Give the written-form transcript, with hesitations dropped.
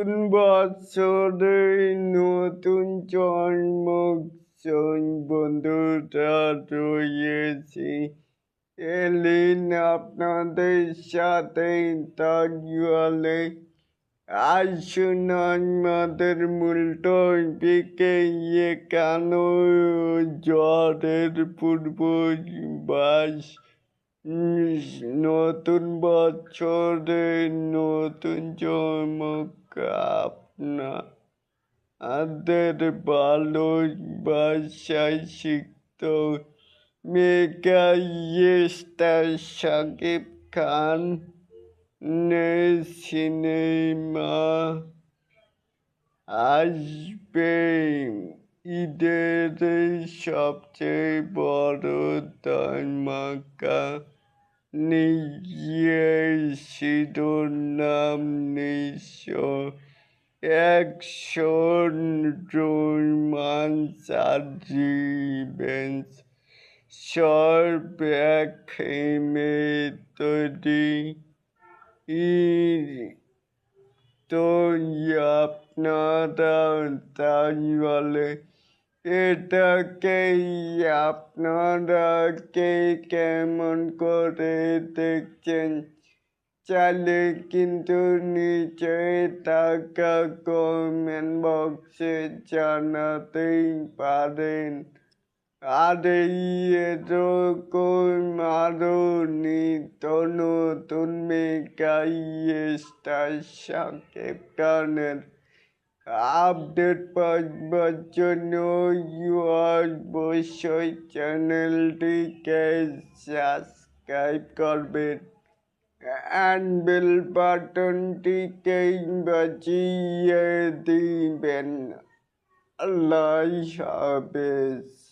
নতুন বছরে নতুন জন্মোৎসব বন্ধুরা রয়েছে। এলিন আপনাদের সাথে তাহলে আসুন আমাদের মূল টপিকে কেন ঝড়ের পূর্বাভাস নতুন বছরে নতুন চমক আপনাদের ভালোবাসায় সিক্ত mega star Shakib Khan cinema আসবে ঈদের সবচেয়ে বড় ধামাকা নিয়ে শিরোনাম অ্যাকশন রোমান্স আর রিভেঞ্জ সব একসঙ্গে তৈরি। তো আপনারা তাহলে এটাকে আপনারা কেমন করে দেখছেন চাইলে কিন্তু নিচে থাকা কমেন্ট বক্সে জানাতেই পারেন। আর এরকম আরো নিত্য নতুন মেগা স্টার শাকিব খানের আপডেট পাওয়ার জন্য অবশ্যই চ্যানেলটিকে সাবস্ক্রাইব করবেন and bell বাটনটিকে বাজিয়ে দিবেন। আল্লাহ হাফেজ।